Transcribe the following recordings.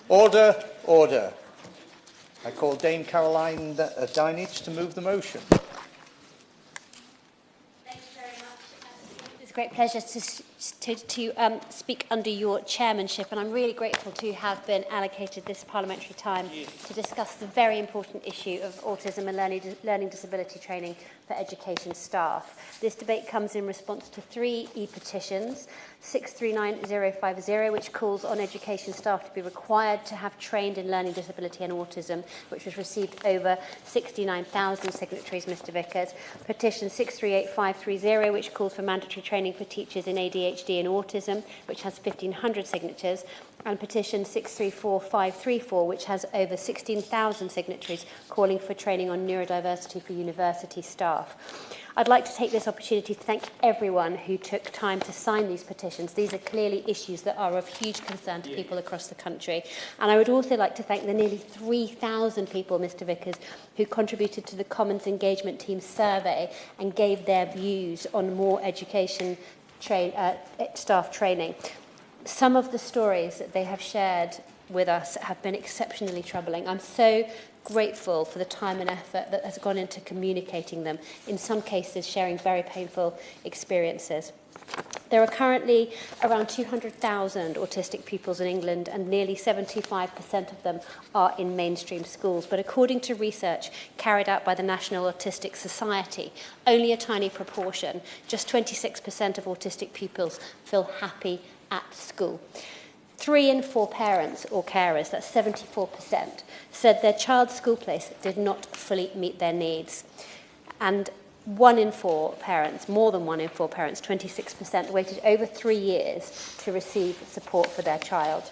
Order, order. I call Dame Caroline Dinage to move the motion. Thank you very much. It's a great pleasure to speak under your chairmanship, and I'm really grateful to have been allocated this parliamentary time to discuss the very important issue of autism and learning disability training for education staff. This debate comes in response to 3 e-petitions: 639050, which calls on education staff to be required to have trained in learning disability and autism, which has received over 69,000 signatories, Mr Vickers; petition 638530, which calls for mandatory training for teachers in ADHD and autism, which has 1,500 signatures; and petition 634534, which has over 16,000 signatories, calling for training on neurodiversity for university staff. I'd like to take this opportunity to thank everyone who took time to sign these petitions. These are clearly issues that are of huge concern to people across the country. And I would also like to thank the nearly 3,000 people, Mr Vickers, who contributed to the Commons Engagement Team survey and gave their views on more education staff training. Some of the stories that they have shared with us have been exceptionally troubling. I'm so grateful for the time and effort that has gone into communicating them, in some cases sharing very painful experiences. There are currently around 200,000 autistic pupils in England, and nearly 75% of them are in mainstream schools. But according to research carried out by the National Autistic Society, only a tiny proportion, just 26% of autistic pupils, feel happy at school. 3 in 4 parents or carers, that's 74%, said their child's school place did not fully meet their needs. And 1 in 4 parents, more than 1 in 4 parents, 26%, waited over 3 years to receive support for their child.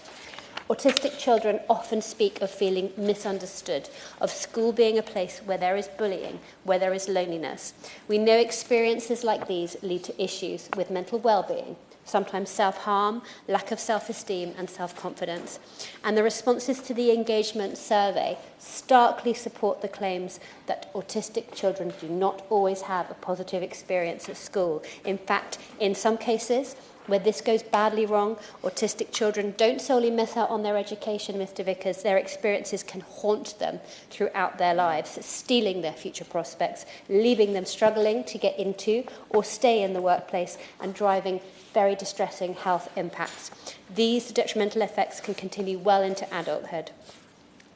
Autistic children often speak of feeling misunderstood, of school being a place where there is bullying, where there is loneliness. We know experiences like these lead to issues with mental well-being, sometimes self-harm, lack of self-esteem and self-confidence. And the responses to the engagement survey starkly support the claims that autistic children do not always have a positive experience at school. In fact, in some cases, where this goes badly wrong, autistic children don't solely miss out on their education, Mr Vickers. Their experiences can haunt them throughout their lives, stealing their future prospects, leaving them struggling to get into or stay in the workplace, and driving very distressing health impacts. These detrimental effects can continue well into adulthood.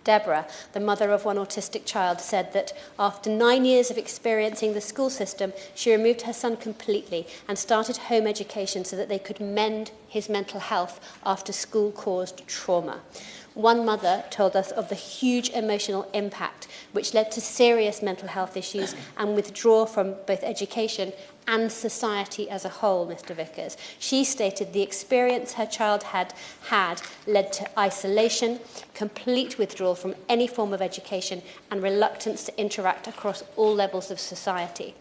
Deborah, the mother of one autistic child, said that after 9 years of experiencing the school system, she removed her son completely and started home education so that they could mend his mental health after school-caused trauma. One mother told us of the huge emotional impact, which led to serious mental health issues and withdrawal from both education and society as a whole, Mr Vickers. She stated the experience her child had led to isolation, complete withdrawal from any form of education, and reluctance to interact across all levels of society.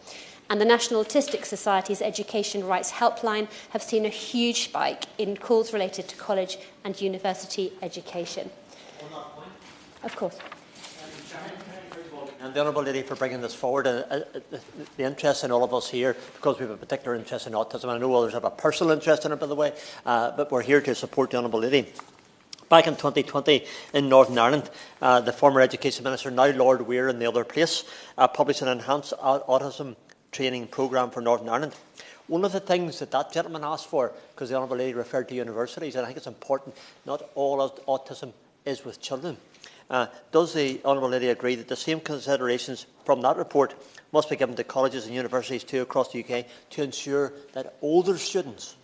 And the National Autistic Society's Education Rights Helpline have seen a huge spike in calls related to college and university education. On that point? Of course. And the Honourable Lady for bringing this forward. The interest in all of us here, because we have a particular interest in autism, I know others have a personal interest in it, by the way, but we're here to support the Honourable Lady. Back in 2020 in Northern Ireland, the former Education Minister, now Lord Weir in the other place, published an enhanced autism training programme for Northern Ireland. One of the things that gentleman asked for, because the Honourable Lady referred to universities, and I think it's important, not all autism is with children. Does the Honourable Lady agree that the same considerations from that report must be given to colleges and universities too across the UK to ensure that older students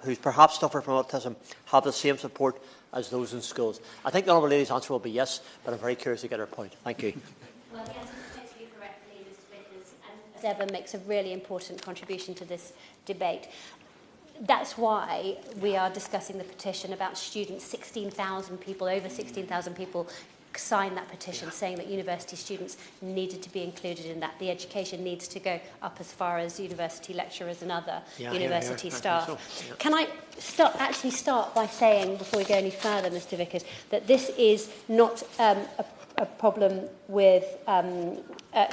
who perhaps suffer from autism have the same support as those in schools? I think the Honourable Lady's answer will be yes, but I'm very curious to get her point. Thank you. Well, the answer is totally correctly, Mr Vickers, and as ever makes a really important contribution to this debate. That's why we are discussing the petition about students. 16,000 people, over 16,000 people signed that petition saying that university students needed to be included in that. The education needs to go up as far as university lecturers and other university staff. So. Can I start by saying, before we go any further, Mr Vickers, that this is not a problem with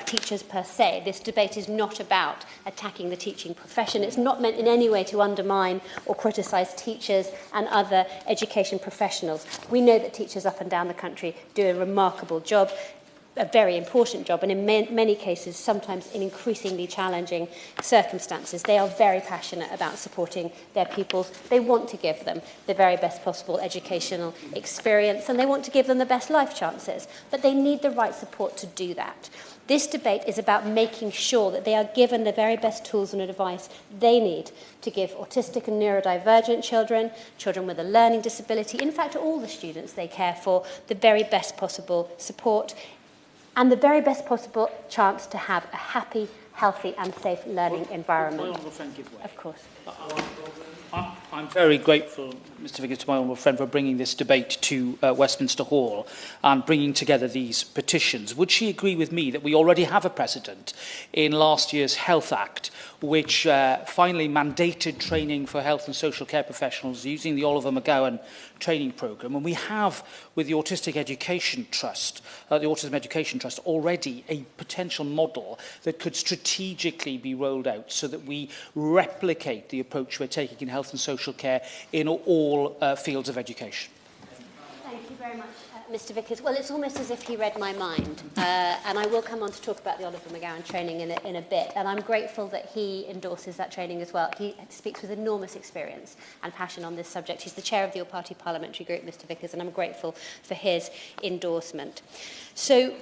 teachers per se. This debate is not about attacking the teaching profession. It's not meant in any way to undermine or criticise teachers and other education professionals. We know that teachers up and down the country do a remarkable job, a very important job, and in many cases, sometimes in increasingly challenging circumstances. They are very passionate about supporting their pupils. They want to give them the very best possible educational experience, and they want to give them the best life chances, but they need the right support to do that. This debate is about making sure that they are given the very best tools and advice they need to give autistic and neurodivergent children, children with a learning disability, in fact, all the students they care for, the very best possible support and the very best possible chance to have a happy, healthy and safe learning environment. My honourable friend give way. Of course. I'm very grateful, Mr Vickers, to my honourable friend for bringing this debate to Westminster Hall and bringing together these petitions. Would she agree with me that we already have a precedent in last year's Health Act, which finally mandated training for health and social care professionals using the Oliver McGowan training programme? And we have, with the Autism Education Trust, already a potential model that could strategically be rolled out so that we replicate the approach we're taking in health and social care in all fields of education. Thank you very much, Mr Vickers. Well, it's almost as if he read my mind, and I will come on to talk about the Oliver McGowan training in a bit, and I'm grateful that he endorses that training as well. He speaks with enormous experience and passion on this subject. He's the chair of the All-Party Parliamentary Group, Mr Vickers, and I'm grateful for his endorsement. So,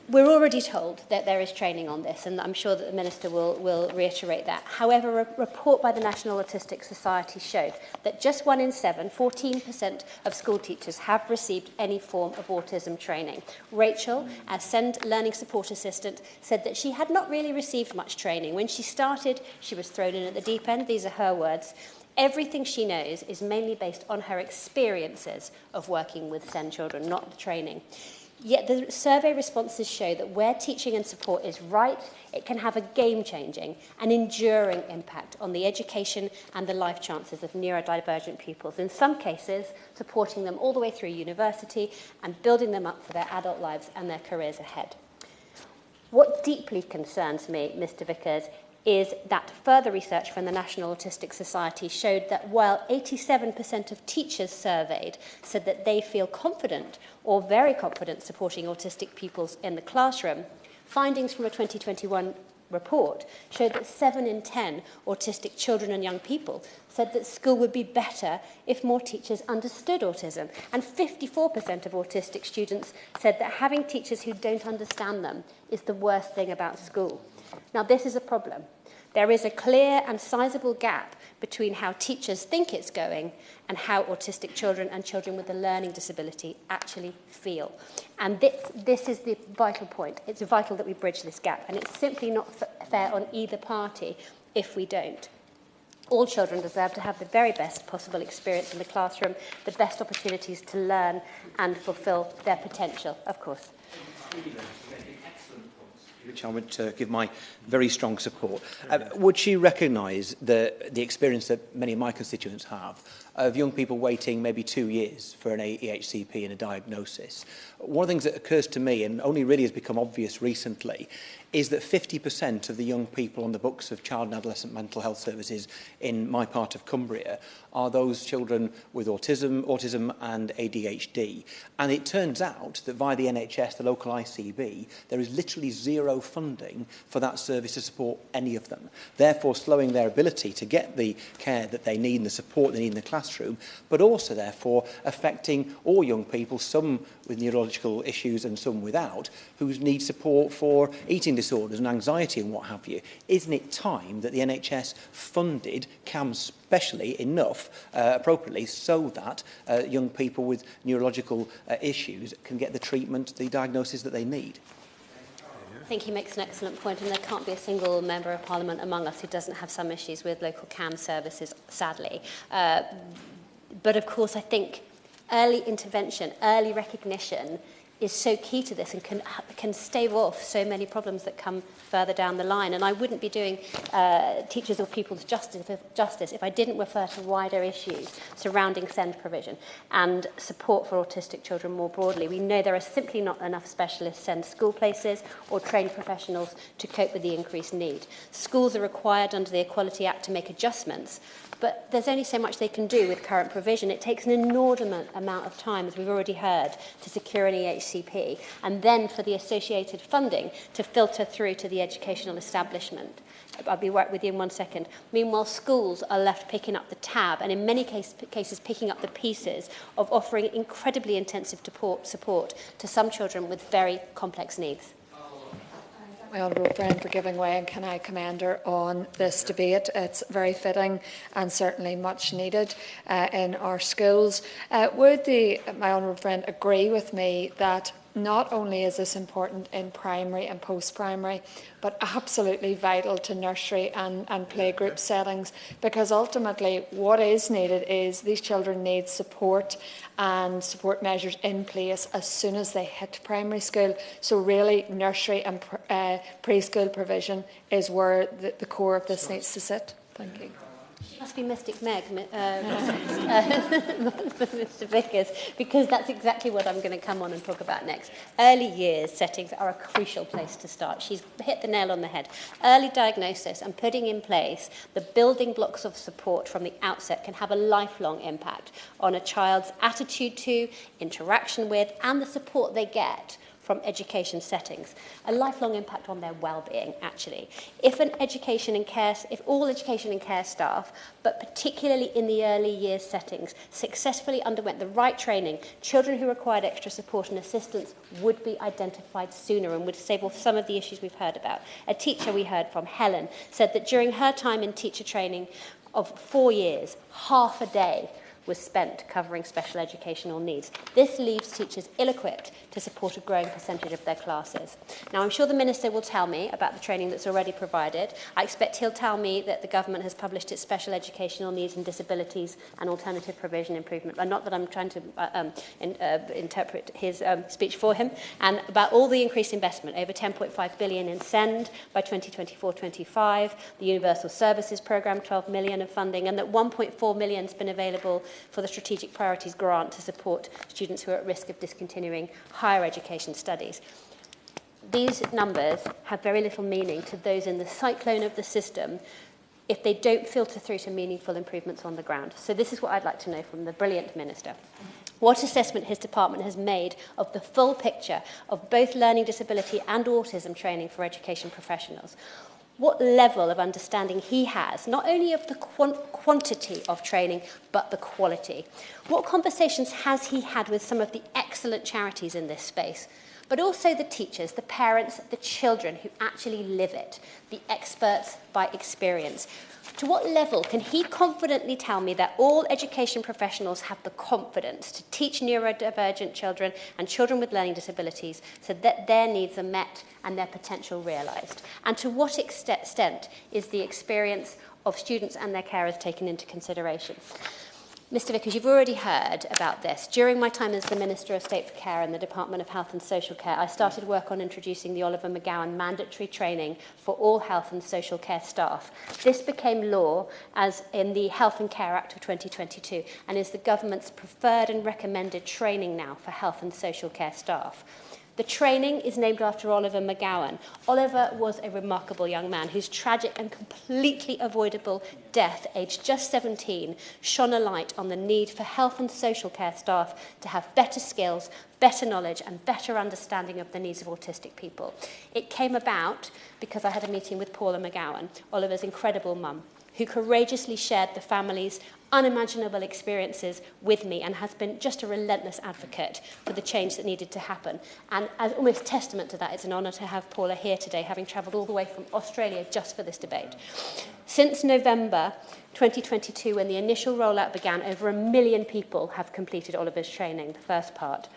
we're already told that there is training on this, and I'm sure that the Minister will reiterate that. However, a report by the National Autistic Society showed that just 1 in 7, 14% of school teachers have received any form of autism training. Rachel, as SEND Learning Support Assistant, said that she had not really received much training. When she started, she was thrown in at the deep end. These are her words. Everything she knows is mainly based on her experiences of working with SEND children, not the training. Yet the survey responses show that where teaching and support is right, it can have a game-changing and enduring impact on the education and the life chances of neurodivergent pupils, in some cases supporting them all the way through university and building them up for their adult lives and their careers ahead. What deeply concerns me, Mr Vickers, is that further research from the National Autistic Society showed that while 87% of teachers surveyed said that they feel confident or very confident supporting autistic pupils in the classroom, findings from a 2021 report showed that 7 in 10 autistic children and young people said that school would be better if more teachers understood autism. And 54% of autistic students said that having teachers who don't understand them is the worst thing about school. Now, this is a problem. There is a clear and sizable gap between how teachers think it's going and how autistic children and children with a learning disability actually feel. And this is the vital point. It's vital that we bridge this gap, and it's simply not fair on either party if we don't. All children deserve to have the very best possible experience in the classroom, the best opportunities to learn and fulfil their potential, of course. Which I would give my very strong support. Would she recognise the experience that many of my constituents have of young people waiting maybe 2 years for an EHCP and a diagnosis? One of the things that occurs to me, and only really has become obvious recently, is that 50% of the young people on the books of child and adolescent mental health services in my part of Cumbria are those children with autism and ADHD. And it turns out that via the NHS, the local ICB, there is literally zero funding for that service to support any of them, therefore slowing their ability to get the care that they need and the support they need in the classroom, but also therefore affecting all young people, some with neurological issues and some without, who need support for eating disorders and anxiety and what have you. Isn't it time that the NHS funded CAMS specially enough appropriately so that young people with neurological issues can get the treatment, the diagnosis that they need? I think he makes an excellent point, and there can't be a single member of Parliament among us who doesn't have some issues with local CAM services, sadly. But of course, I think early intervention, early recognition is so key to this and can stave off so many problems that come further down the line. And I wouldn't be doing teachers or pupils justice if I didn't refer to wider issues surrounding SEND provision and support for autistic children more broadly. We know there are simply not enough specialist SEND school places or trained professionals to cope with the increased need. Schools are required under the Equality Act to make adjustments, but there's only so much they can do with current provision. It takes an inordinate amount of time, as we've already heard, to secure an EHCP, and then for the associated funding to filter through to the educational establishment. I'll be right with you in 1 second. Meanwhile, schools are left picking up the tab, and in many cases picking up the pieces of offering incredibly intensive support to some children with very complex needs. My honourable friend for giving way, and can I commend her on this debate? It's very fitting and certainly much needed in our schools. Would my honourable friend agree with me that not only is this important in primary and post-primary, but absolutely vital to nursery and playgroup settings, because ultimately what is needed is these children need support and support measures in place as soon as they hit primary school. So really nursery and preschool provision is where the core of this needs to sit. Thank you. She must be Mystic Meg, Mr Vickers, because that's exactly what I'm going to come on and talk about next. Early years settings are a crucial place to start. She's hit the nail on the head. Early diagnosis and putting in place the building blocks of support from the outset can have a lifelong impact on a child's attitude to, interaction with, and the support they get from education settings, a lifelong impact on their well-being, actually. If all education and care staff, but particularly in the early years settings, successfully underwent the right training, children who required extra support and assistance would be identified sooner and would stave off some of the issues we've heard about. A teacher we heard from, Helen, said that during her time in teacher training of 4 years, half a day was spent covering special educational needs. This leaves teachers ill-equipped to support a growing percentage of their classes. Now, I'm sure the Minister will tell me about the training that's already provided. I expect he'll tell me that the government has published its special educational needs and disabilities and alternative provision improvement. Not that I'm trying to interpret his speech for him. And about all the increased investment, over 10.5 billion in SEND by 2024-25, the Universal Services Programme, 12 million of funding, and that 1.4 million has been available for the Strategic Priorities Grant to support students who are at risk of discontinuing higher education studies. These numbers have very little meaning to those in the cyclone of the system if they don't filter through to meaningful improvements on the ground. So this is what I'd like to know from the brilliant Minister. What assessment his department has made of the full picture of both learning disability and autism training for education professionals. What level of understanding he has, not only of the quantity of training, but the quality. What conversations has he had with some of the excellent charities in this space, but also the teachers, the parents, the children who actually live it, the experts by experience. To what level can he confidently tell me that all education professionals have the confidence to teach neurodivergent children and children with learning disabilities so that their needs are met and their potential realised? And to what extent is the experience of students and their carers taken into consideration? Mr Vickers, you've already heard about this. During my time as the Minister of State for Care in the Department of Health and Social Care, I started work on introducing the Oliver McGowan mandatory training for all health and social care staff. This became law as in the Health and Care Act of 2022 and is the government's preferred and recommended training now for health and social care staff. The training is named after Oliver McGowan. Oliver was a remarkable young man whose tragic and completely avoidable death, aged just 17, shone a light on the need for health and social care staff to have better skills, better knowledge and better understanding of the needs of autistic people. It came about because I had a meeting with Paula McGowan, Oliver's incredible mum, who courageously shared the family's unimaginable experiences with me and has been just a relentless advocate for the change that needed to happen. And as almost testament to that, it's an honour to have Paula here today, having travelled all the way from Australia just for this debate. Since November 2022, when the initial rollout began, over 1 million people have completed Oliver's training, the first part.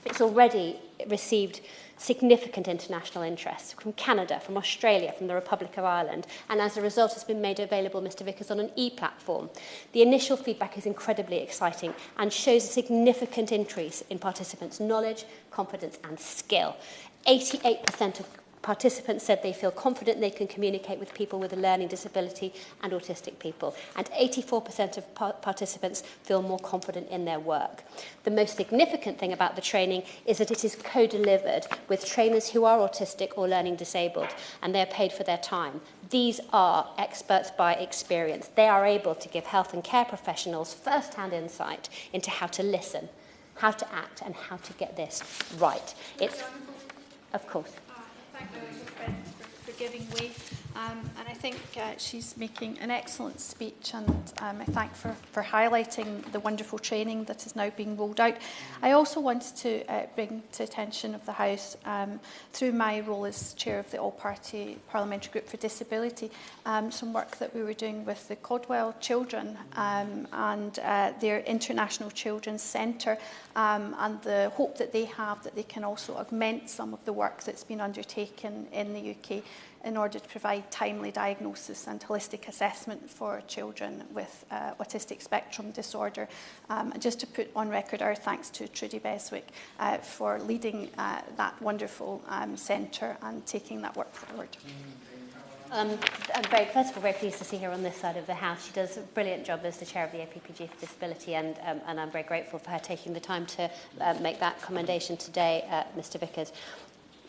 It's already received significant international interest from Canada, from Australia, from the Republic of Ireland, and as a result has been made available, Mr Vickers, on an e-platform. The initial feedback is incredibly exciting and shows a significant increase in participants' knowledge, confidence and skill. 88% of participants said they feel confident they can communicate with people with a learning disability and autistic people, and 84% of participants feel more confident in their work. The most significant thing about the training is that it is co-delivered with trainers who are autistic or learning disabled, and they're paid for their time. These are experts by experience. They are able to give health and care professionals first-hand insight into how to listen, how to act, and how to get this right. It's, of course. Thank you for giving way. And I think she's making an excellent speech, and I thank for highlighting the wonderful training that is now being rolled out. I also wanted to bring to attention of the House, through my role as chair of the All-Party Parliamentary Group for Disability, some work that we were doing with the Codwell children and their International Children's Centre, and the hope that they have that they can also augment some of the work that's been undertaken in the UK in order to provide timely diagnosis and holistic assessment for children with autistic spectrum disorder. And just to put on record our thanks to Trudy Beswick for leading that wonderful centre and taking that work forward. I'm first of all very pleased to see her on this side of the House. She does a brilliant job as the chair of the APPG for Disability, and I'm very grateful for her taking the time to make that commendation today, Mr Vickers.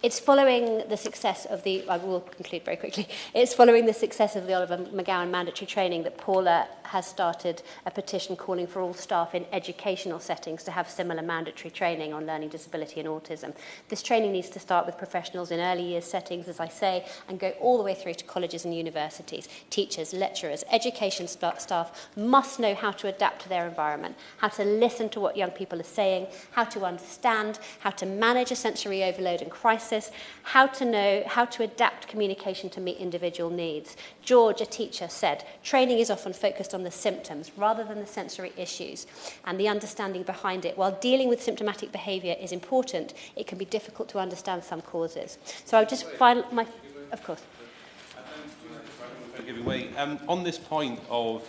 It's following the success of the, I will conclude very quickly, it's following the success of the Oliver McGowan mandatory training that Paula has started a petition calling for all staff in educational settings to have similar mandatory training on learning disability and autism. This training needs to start with professionals in early years settings, as I say, and go all the way through to colleges and universities. Teachers, lecturers, education staff must know how to adapt to their environment, how to listen to what young people are saying, how to understand, how to manage a sensory overload and crisis, how to know how to adapt communication to meet individual needs. George, a teacher, said, training is often focused on the symptoms rather than the sensory issues and the understanding behind it. While dealing with symptomatic behaviour is important, it can be difficult to understand some causes. So I'll just find my... Of course. Giving way. On this point of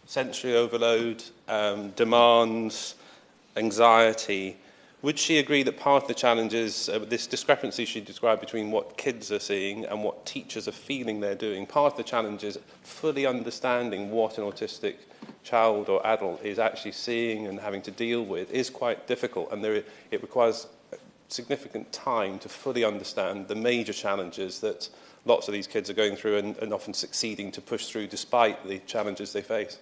sensory overload, demands, anxiety, would she agree that part of the challenge is this discrepancy she described between what kids are seeing and what teachers are feeling they're doing? Part of the challenge is fully understanding what an autistic child or adult is actually seeing and having to deal with is quite difficult, and it requires significant time to fully understand the major challenges that lots of these kids are going through and often succeeding to push through despite the challenges they face.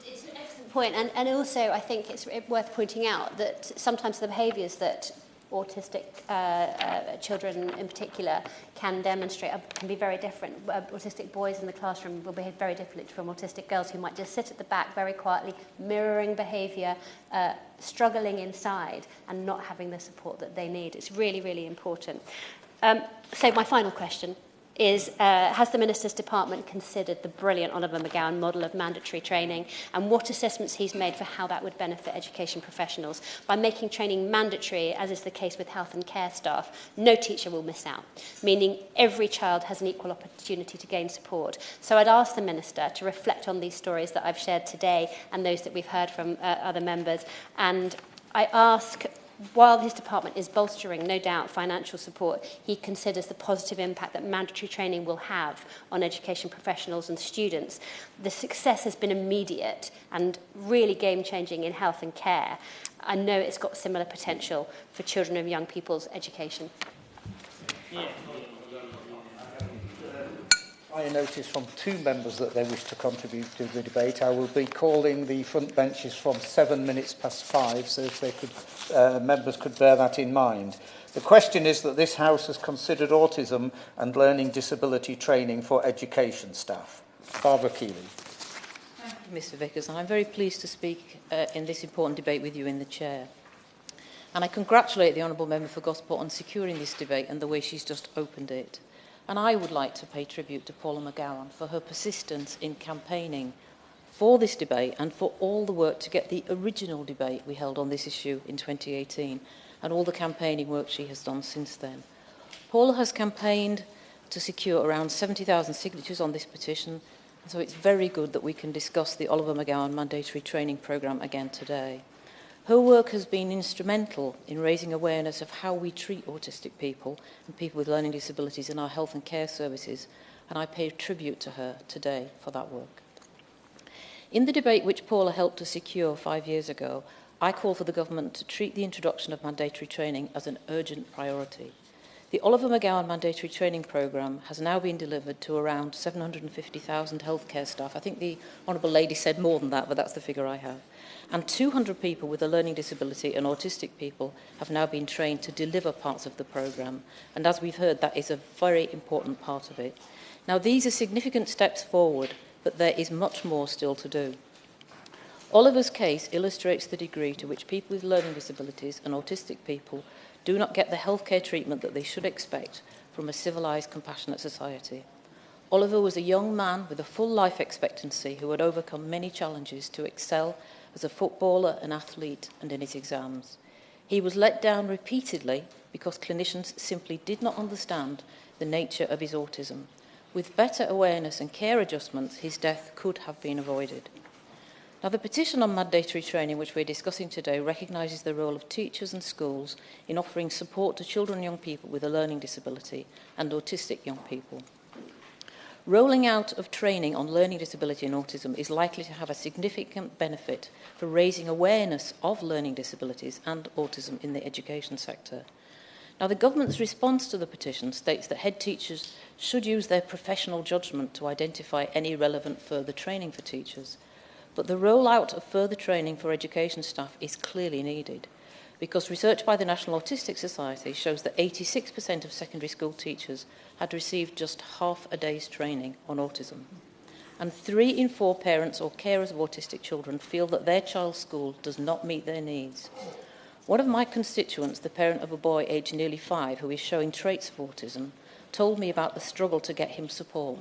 It's an excellent point, and also I think it's worth pointing out that sometimes the behaviours that autistic children in particular can demonstrate can be very different. Autistic boys in the classroom will behave very differently from autistic girls who might just sit at the back very quietly, mirroring behaviour, struggling inside and not having the support that they need. It's really, really important. So my final question is, has the Minister's Department considered the brilliant Oliver McGowan model of mandatory training, and what assessments he's made for how that would benefit education professionals? By making training mandatory, as is the case with health and care staff, no teacher will miss out, meaning every child has an equal opportunity to gain support. So I'd ask the Minister to reflect on these stories that I've shared today and those that we've heard from other members, and I ask, while his department is bolstering, no doubt, financial support, he considers the positive impact that mandatory training will have on education professionals and students. The success has been immediate and really game-changing in health and care. I know it's got similar potential for children and young people's education. Yeah. I notice from two members that they wish to contribute to the debate. I will be calling the front benches from 5:07, so if they could, members could bear that in mind. The question is that this House has considered autism and learning disability training for education staff. Barbara Keeley. Thank you, Mr Vickers, and I'm very pleased to speak in this important debate with you in the Chair. And I congratulate the Honourable Member for Gosport on securing this debate and the way she's just opened it. And I would like to pay tribute to Paula McGowan for her persistence in campaigning for this debate and for all the work to get the original debate we held on this issue in 2018 and all the campaigning work she has done since then. Paula has campaigned to secure around 70,000 signatures on this petition, and so it's very good that we can discuss the Oliver McGowan mandatory training programme again today. Her work has been instrumental in raising awareness of how we treat autistic people and people with learning disabilities in our health and care services, and I pay tribute to her today for that work. In the debate which Paula helped to secure 5 years ago, I call for the government to treat the introduction of mandatory training as an urgent priority. The Oliver McGowan mandatory training programme has now been delivered to around 750,000 healthcare staff. I think the Honourable Lady said more than that, but that's the figure I have. And 200 people with a learning disability and autistic people have now been trained to deliver parts of the programme. And as we've heard, that is a very important part of it. Now, these are significant steps forward, but there is much more still to do. Oliver's case illustrates the degree to which people with learning disabilities and autistic people do not get the healthcare treatment that they should expect from a civilised, compassionate society. Oliver was a young man with a full life expectancy who had overcome many challenges to excel as a footballer, an athlete, and in his exams. He was let down repeatedly because clinicians simply did not understand the nature of his autism. With better awareness and care adjustments, his death could have been avoided. Now, the petition on mandatory training, which we're discussing today, recognises the role of teachers and schools in offering support to children and young people with a learning disability and autistic young people. Rolling out of training on learning disability and autism is likely to have a significant benefit for raising awareness of learning disabilities and autism in the education sector. Now, the government's response to the petition states that head teachers should use their professional judgment to identify any relevant further training for teachers. But the rollout of further training for education staff is clearly needed, because research by the National Autistic Society shows that 86% of secondary school teachers had received just half a day's training on autism. And 3 in 4 parents or carers of autistic children feel that their child's school does not meet their needs. One of my constituents, the parent of a boy aged nearly 5 who is showing traits of autism, told me about the struggle to get him support.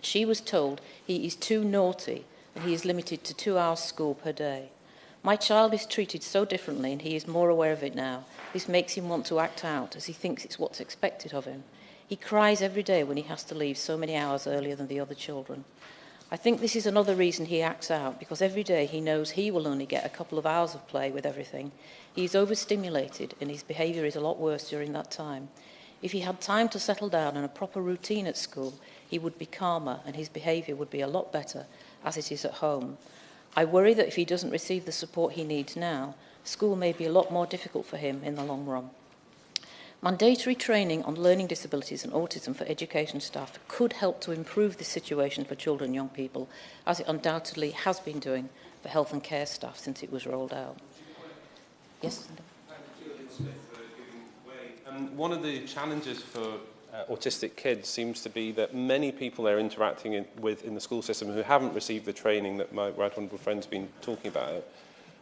She was told he is too naughty and he is limited to 2 hours school per day. My child is treated so differently and he is more aware of it now. This makes him want to act out as he thinks it's what's expected of him. He cries every day when he has to leave so many hours earlier than the other children. I think this is another reason he acts out, because every day he knows he will only get a couple of hours of play with everything. He is overstimulated and his behaviour is a lot worse during that time. If he had time to settle down and a proper routine at school, he would be calmer and his behaviour would be a lot better as it is at home. I worry that if he doesn't receive the support he needs now, school may be a lot more difficult for him in the long run. Mandatory training on learning disabilities and autism for education staff could help to improve the situation for children and young people, as it undoubtedly has been doing for health and care staff since it was rolled out. Yes? One of the challenges for autistic kids seems to be that many people they're interacting with in the school system who haven't received the training that my right honourable friend's been talking about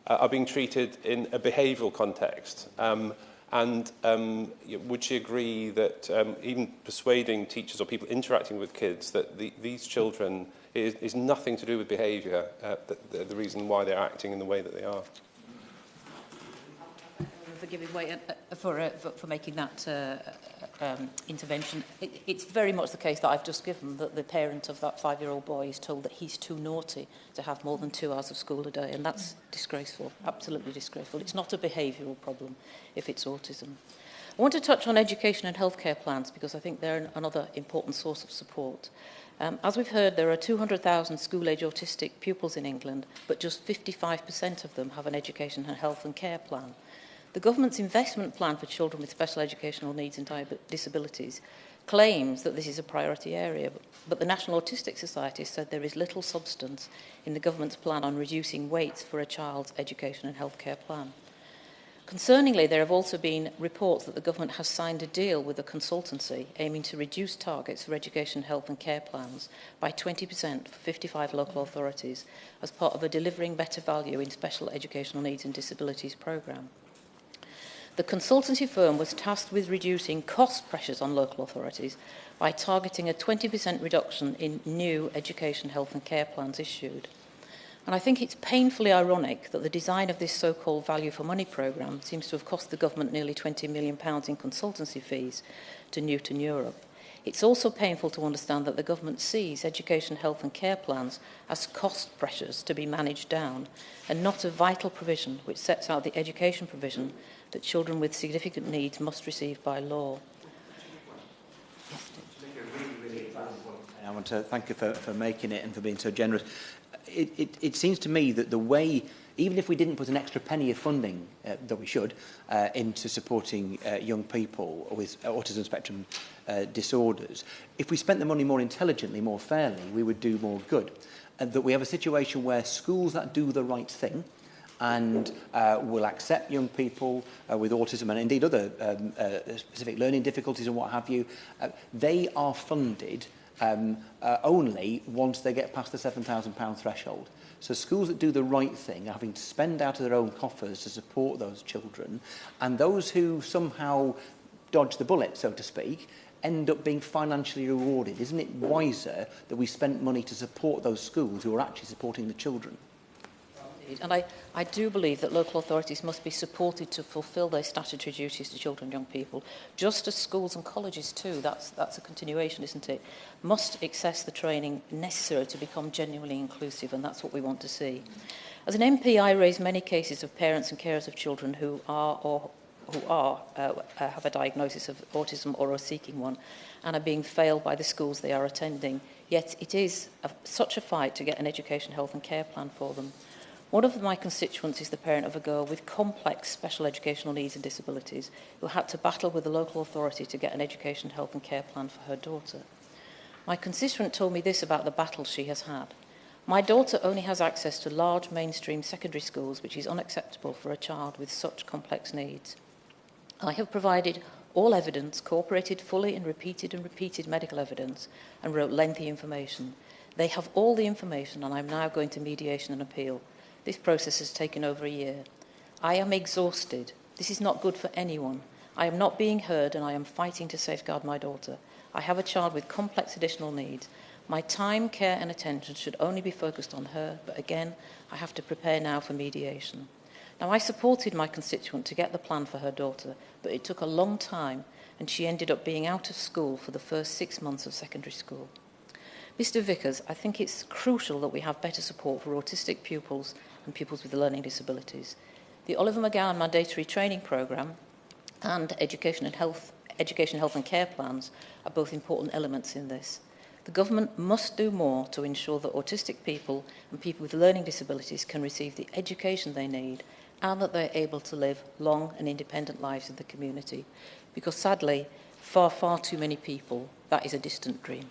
are being treated in a behavioural context. Would she agree that even persuading teachers or people interacting with kids that these children is nothing to do with behaviour, the reason why they're acting in the way that they are? For giving way for making that intervention. It's very much the case that I've just given, that the parent of that 5-year-old boy is told that he's too naughty to have more than 2 hours of school a day, and that's disgraceful, absolutely disgraceful. It's not a behavioural problem if it's autism. I want to touch on education and healthcare plans because I think they're another important source of support. As we've heard, there are 200,000 school-age autistic pupils in England, but just 55% of them have an education and health and care plan. The government's investment plan for children with special educational needs and disabilities claims that this is a priority area, but the National Autistic Society said there is little substance in the government's plan on reducing weights for a child's education and healthcare plan. Concerningly, there have also been reports that the government has signed a deal with a consultancy aiming to reduce targets for education, health and care plans by 20% for 55 local authorities as part of a Delivering Better Value in Special Educational Needs and Disabilities programme. The consultancy firm was tasked with reducing cost pressures on local authorities by targeting a 20% reduction in new education, health and care plans issued. And I think it's painfully ironic that the design of this so-called value for money programme seems to have cost the government nearly £20 million in consultancy fees to Newton Europe. It's also painful to understand that the government sees education, health and care plans as cost pressures to be managed down and not a vital provision which sets out the education provision that children with significant needs must receive by law. I want to thank you for making it and for being so generous. It seems to me that the way, even if we didn't put an extra penny of funding, that we should, into supporting young people with autism spectrum disorders, if we spent the money more intelligently, more fairly, we would do more good. And that we have a situation where schools that do the right thing and will accept young people with autism and indeed other specific learning difficulties and what have you, they are funded only once they get past the £7,000 threshold. So schools that do the right thing are having to spend out of their own coffers to support those children, and those who somehow dodge the bullet, so to speak, end up being financially rewarded. Isn't it wiser that we spent money to support those schools who are actually supporting the children? And I do believe that local authorities must be supported to fulfil their statutory duties to children and young people, just as schools and colleges too, that's a continuation, isn't it, must access the training necessary to become genuinely inclusive, and that's what we want to see. As an MP, I raise many cases of parents and carers of children who have a diagnosis of autism or are seeking one and are being failed by the schools they are attending, yet it is such a fight to get an education, health and care plan for them. One of my constituents is the parent of a girl with complex special educational needs and disabilities who had to battle with the local authority to get an education, health and care plan for her daughter. My constituent told me this about the battle she has had. My daughter only has access to large mainstream secondary schools, which is unacceptable for a child with such complex needs. I have provided all evidence, cooperated fully in repeated medical evidence, and wrote lengthy information. They have all the information, and I'm now going to mediation and appeal. This process has taken over a year. I am exhausted. This is not good for anyone. I am not being heard, and I am fighting to safeguard my daughter. I have a child with complex additional needs. My time, care and attention should only be focused on her, but again, I have to prepare now for mediation. Now, I supported my constituent to get the plan for her daughter, but it took a long time, and she ended up being out of school for the first 6 months of secondary school. Mr. Vickers, I think it's crucial that we have better support for autistic pupils and pupils with learning disabilities. The Oliver McGowan mandatory training programme and education, health and care plans are both important elements in this. The government must do more to ensure that autistic people and people with learning disabilities can receive the education they need and that they're able to live long and independent lives in the community. Because sadly, far, far too many people, that is a distant dream.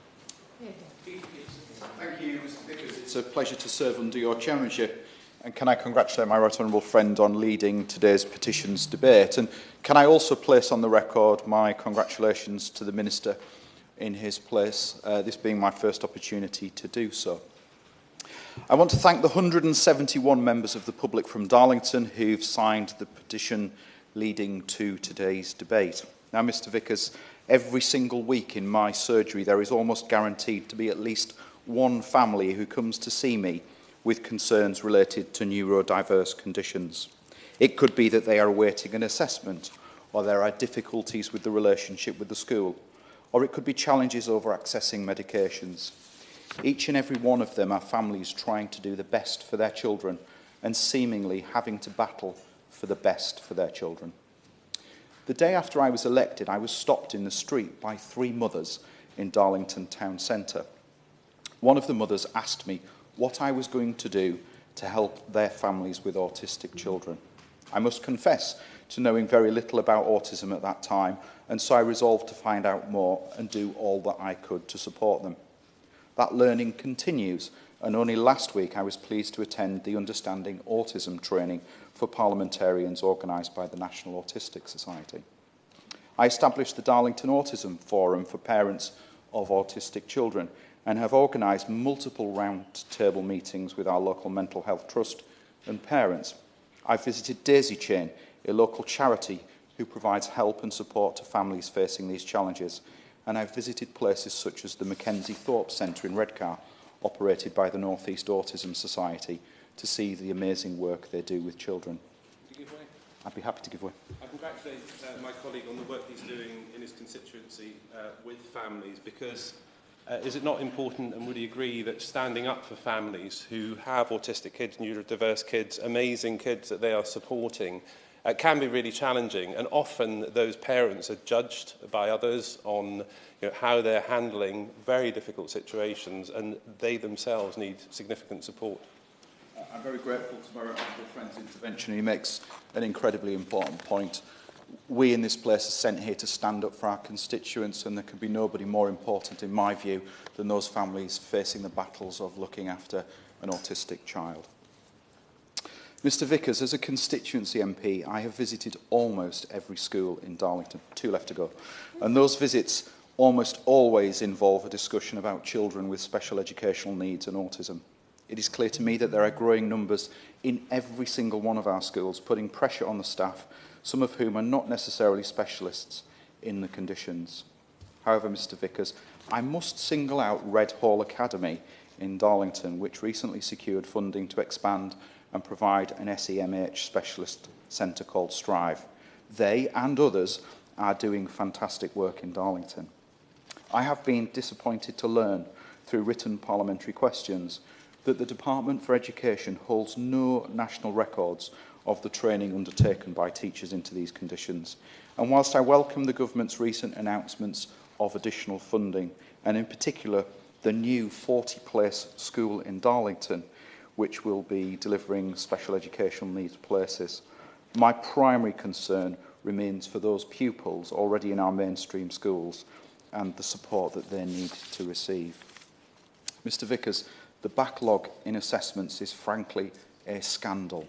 Thank you, Mr. Vickers. It's a pleasure to serve under your chairmanship. And can I congratulate my right honourable friend on leading today's petitions debate? And can I also place on the record my congratulations to the Minister in his place, this being my first opportunity to do so. I want to thank the 171 members of the public from Darlington who've signed the petition leading to today's debate. Now, Mr. Vickers, every single week in my surgery there is almost guaranteed to be at least one family who comes to see me with concerns related to neurodiverse conditions. It could be that they are awaiting an assessment, or there are difficulties with the relationship with the school, or it could be challenges over accessing medications. Each and every one of them are families trying to do the best for their children and seemingly having to battle for the best for their children. The day after I was elected, I was stopped in the street by 3 mothers in Darlington town centre. One of the mothers asked me what I was going to do to help their families with autistic children. I must confess to knowing very little about autism at that time, and so I resolved to find out more and do all that I could to support them. That learning continues, and only last week I was pleased to attend the Understanding Autism training for parliamentarians organised by the National Autistic Society. I established the Darlington Autism Forum for parents of autistic children and have organised multiple round-table meetings with our local mental health trust and parents. I've visited Daisy Chain, a local charity who provides help and support to families facing these challenges, and I've visited places such as the Mackenzie Thorpe Centre in Redcar, operated by the North East Autism Society, to see the amazing work they do with children. Would you give way? I'd be happy to give way. I congratulate my colleague on the work he's doing in his constituency with families, because is it not important, and would he agree, that standing up for families who have autistic kids, neurodiverse kids, amazing kids that they are supporting, can be really challenging, and often those parents are judged by others on how they're handling very difficult situations, and they themselves need significant support. I'm very grateful to my honourable friend's intervention. He makes an incredibly important point. We in this place are sent here to stand up for our constituents, and there can be nobody more important, in my view, than those families facing the battles of looking after an autistic child. Mr Vickers, as a constituency MP, I have visited almost every school in Darlington, 2 left to go, and those visits almost always involve a discussion about children with special educational needs and autism. It is clear to me that there are growing numbers in every single one of our schools, putting pressure on the staff, some of whom are not necessarily specialists in the conditions. However, Mr Vickers, I must single out Red Hall Academy in Darlington, which recently secured funding to expand and provide an SEMH specialist centre called Strive. They and others are doing fantastic work in Darlington. I have been disappointed to learn through written parliamentary questions that the Department for Education holds no national records of the training undertaken by teachers into these conditions. And whilst I welcome the government's recent announcements of additional funding, and in particular the new 40-place school in Darlington, which will be delivering special educational needs places, my primary concern remains for those pupils already in our mainstream schools and the support that they need to receive. Mr Vickers, the backlog in assessments is frankly a scandal,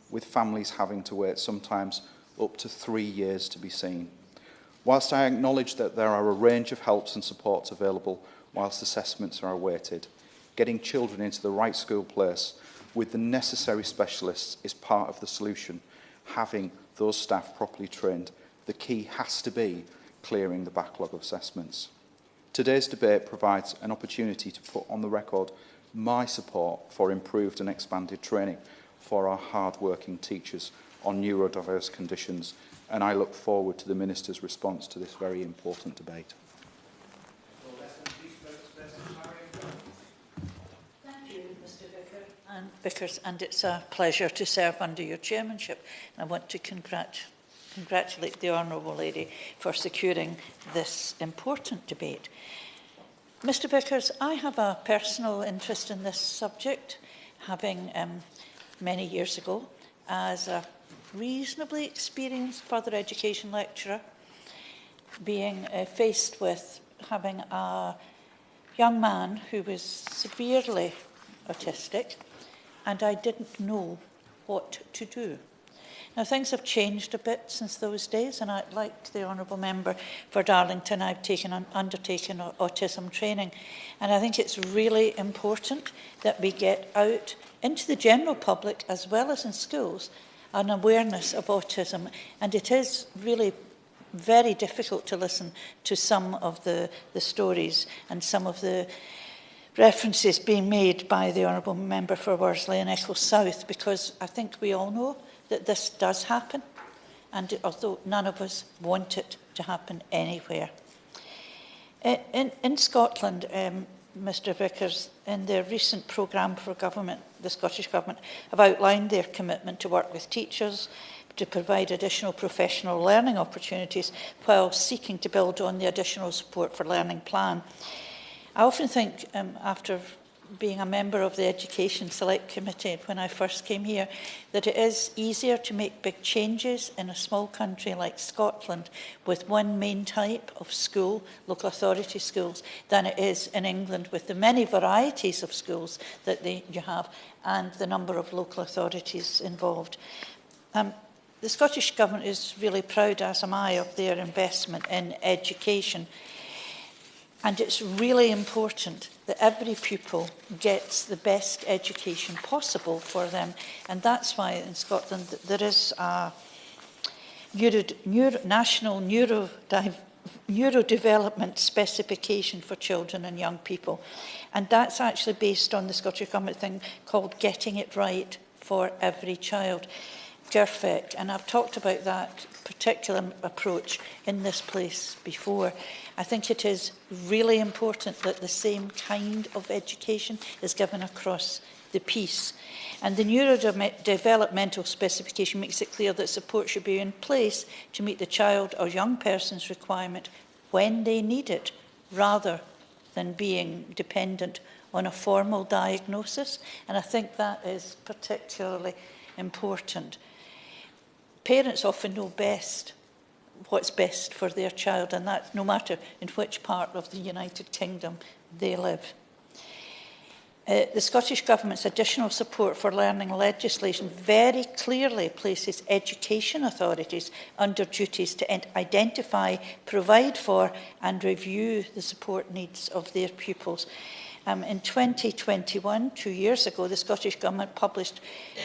with families having to wait sometimes up to 3 years to be seen. Whilst I acknowledge that there are a range of helps and supports available whilst assessments are awaited, getting children into the right school place with the necessary specialists is part of the solution. Having those staff properly trained, the key has to be clearing the backlog of assessments. Today's debate provides an opportunity to put on the record my support for improved and expanded training for our hard-working teachers on neurodiverse conditions, and I look forward to the Minister's response to this very important debate. Vickers, and it's a pleasure to serve under your chairmanship. And I want to congratulate the Honourable Lady for securing this important debate. Mr Vickers, I have a personal interest in this subject, having many years ago, as a reasonably experienced further education lecturer, being faced with having a young man who was severely autistic, and I didn't know what to do. Now, things have changed a bit since those days, and like the Honourable Member for Darlington, I've undertaken autism training, and I think it's really important that we get out into the general public, as well as in schools, an awareness of autism. And it is really very difficult to listen to some of the stories and some of the references being made by the Honourable Member for Worsley and Eccles South, because I think we all know that this does happen, and although none of us want it to happen anywhere. In Scotland, Mr Vickers, in their recent programme for government, the Scottish Government have outlined their commitment to work with teachers to provide additional professional learning opportunities while seeking to build on the additional support for learning plan. I often think, after being a member of the Education Select Committee when I first came here, that it is easier to make big changes in a small country like Scotland with one main type of school, local authority schools, than it is in England with the many varieties of schools that you have and the number of local authorities involved. The Scottish Government is really proud, as am I, of their investment in education. And it's really important that every pupil gets the best education possible for them. And that's why in Scotland there is a national neurodiversity neurodevelopment specification for children and young people. And that's actually based on the Scottish Government thing called Getting It Right for Every Child, GIRFIC. And I've talked about that particular approach in this place before. I think it is really important that the same kind of education is given across the piece. And the neurodevelopmental specification makes it clear that support should be in place to meet the child or young person's requirement when they need it, rather than being dependent on a formal diagnosis. And I think that is particularly important. Parents often know best what's best for their child, and that's no matter in which part of the United Kingdom they live. The Scottish Government's additional support for learning legislation very clearly places education authorities under duties to identify, provide for and review the support needs of their pupils. In 2021, 2 years ago, the Scottish Government published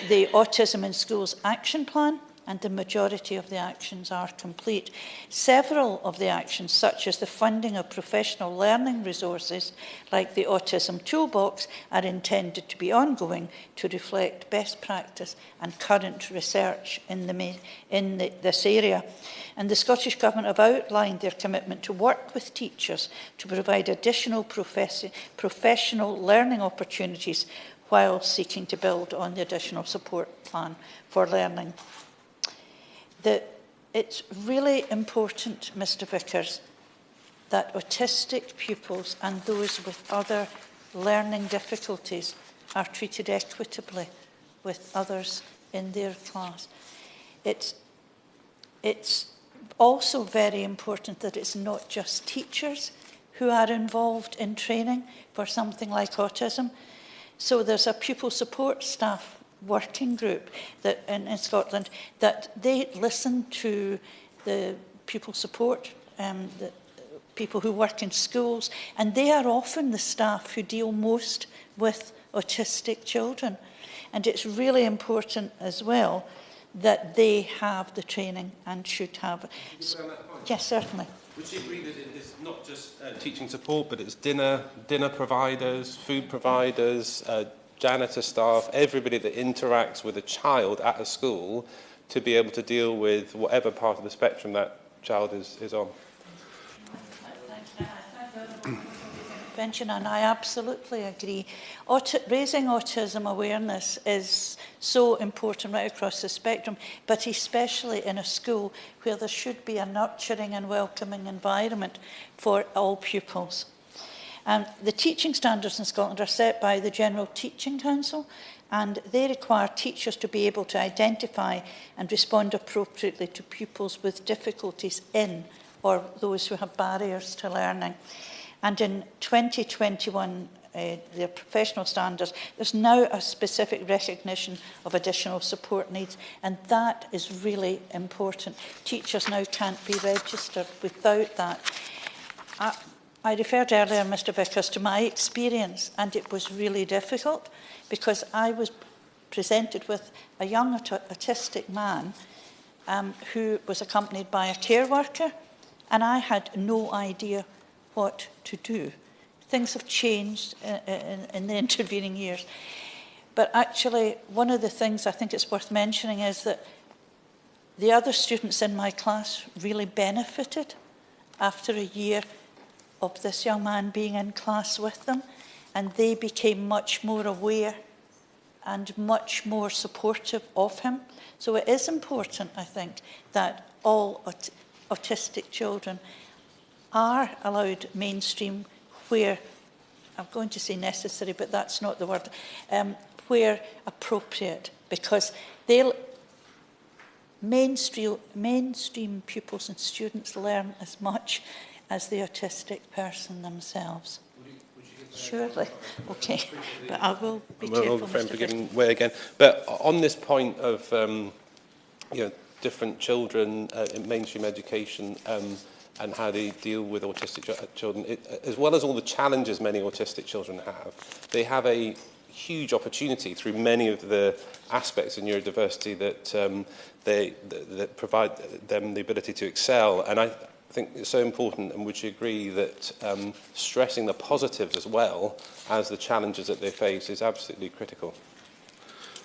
the Autism in Schools Action Plan, and the majority of the actions are complete. Several of the actions, such as the funding of professional learning resources like the Autism Toolbox, are intended to be ongoing to reflect best practice and current research in this area. And the Scottish Government have outlined their commitment to work with teachers to provide additional professional learning opportunities while seeking to build on the additional support plan for learning. It's really important, Mr Vickers, that autistic pupils and those with other learning difficulties are treated equitably with others in their class. It's also very important that it's not just teachers who are involved in training for something like autism. So there's a pupil support staff working group that in Scotland, that they listen to the pupil support, the people who work in schools, and they are often the staff who deal most with autistic children. And it's really important as well that they have the training and should have it. Yes, certainly. Would you agree that it is not just teaching support, but it's dinner providers, food providers, janitor staff, everybody that interacts with a child at a school to be able to deal with whatever part of the spectrum that child is on? And I absolutely agree. Raising autism awareness is so important right across the spectrum, but especially in a school where there should be a nurturing and welcoming environment for all pupils. The teaching standards in Scotland are set by the General Teaching Council, and they require teachers to be able to identify and respond appropriately to pupils with difficulties in or those who have barriers to learning. And in 2021, their professional standards, there's now a specific recognition of additional support needs, and that is really important. Teachers now can't be registered without that. I referred earlier, Mr Vickers, to my experience, and it was really difficult because I was presented with a young autistic man who was accompanied by a care worker, and I had no idea what to do. Things have changed in the intervening years. But actually, one of the things I think it's worth mentioning is that the other students in my class really benefited after a year of this young man being in class with them, and they became much more aware and much more supportive of him. So it is important, I think, that all autistic children are allowed mainstream where, I'm going to say necessary, but that's not the word, where appropriate, because mainstream pupils and students learn as much as the autistic person themselves. Surely. Okay. But I will be careful, Mr. For giving way again. But on this point of different children in mainstream education and how they deal with autistic children, as well as all the challenges many autistic children have, they have a huge opportunity through many of the aspects of neurodiversity that provide them the ability to excel. And I think it's so important, and would you agree that stressing the positives as well as the challenges that they face is absolutely critical?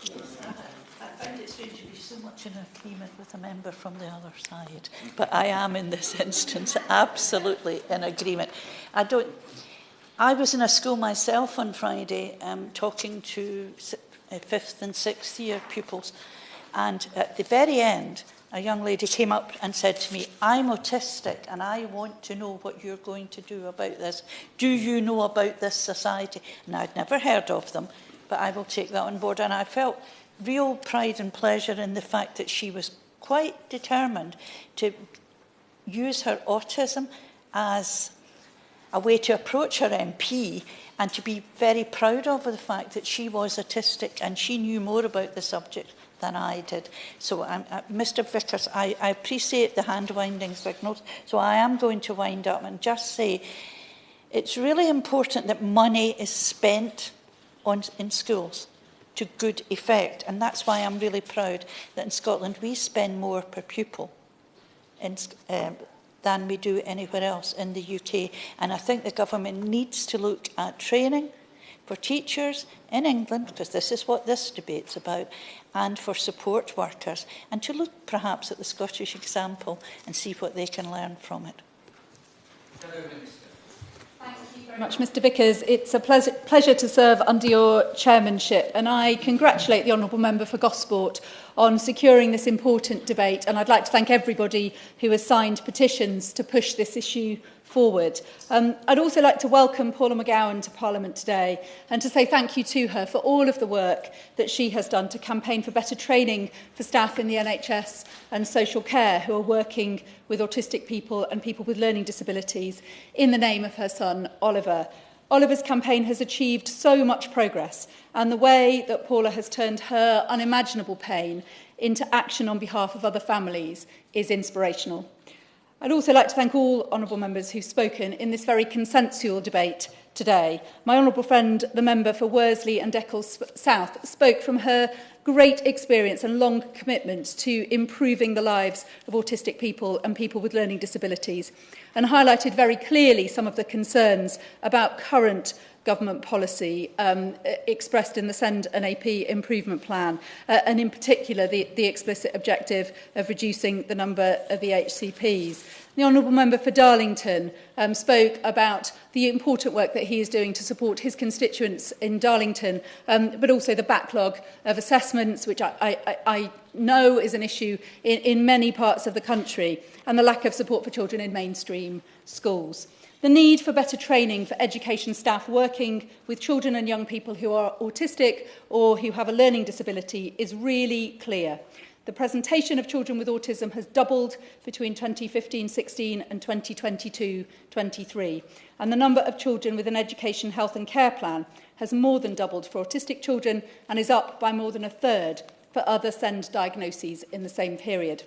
I find it strange to be so much in agreement with a member from the other side, but I am in this instance absolutely in agreement. I was in a school myself on Friday talking to 5th and 6th year pupils, and at the very end a young lady came up and said to me, "I'm autistic and I want to know what you're going to do about this. Do you know about this society?" And I'd never heard of them, but I will take that on board. And I felt real pride and pleasure in the fact that she was quite determined to use her autism as a way to approach her MP and to be very proud of the fact that she was autistic and she knew more about the subject than I did. So, Mr Vickers, I appreciate the hand-winding signals, so I am going to wind up and just say it's really important that money is spent in schools to good effect, and that's why I'm really proud that in Scotland we spend more per pupil than we do anywhere else in the UK. And I think the government needs to look at training for teachers in England, because this is what this debate's about, and for support workers, and to look perhaps at the Scottish example and see what they can learn from it. Thank you very much, Mr Vickers. It's a pleasure to serve under your chairmanship, and I congratulate the Honourable Member for Gosport on securing this important debate, and I'd like to thank everybody who has signed petitions to push this issue forward. I'd also like to welcome Paula McGowan to Parliament today and to say thank you to her for all of the work that she has done to campaign for better training for staff in the NHS and social care who are working with autistic people and people with learning disabilities in the name of her son, Oliver. Oliver's campaign has achieved so much progress, and the way that Paula has turned her unimaginable pain into action on behalf of other families is inspirational. I'd also like to thank all honourable members who've spoken in this very consensual debate today. My honourable friend, the member for Worsley and Eccles South, spoke from her great experience and long commitment to improving the lives of autistic people and people with learning disabilities, and highlighted very clearly some of the concerns about current government policy expressed in the Send an AP improvement plan, and in particular the explicit objective of reducing the number of EHCPs. The Honourable Member for Darlington spoke about the important work that he is doing to support his constituents in Darlington, but also the backlog of assessments, which I know is an issue in many parts of the country, and the lack of support for children in mainstream schools. The need for better training for education staff working with children and young people who are autistic or who have a learning disability is really clear. The presentation of children with autism has doubled between 2015-16 and 2022-23, and the number of children with an education, health and care plan has more than doubled for autistic children and is up by more than a third for other SEND diagnoses in the same period.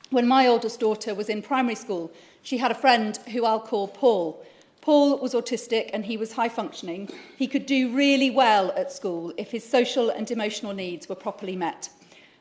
When my oldest daughter was in primary school, she had a friend who I'll call Paul. Paul was autistic and he was high functioning. He could do really well at school if his social and emotional needs were properly met.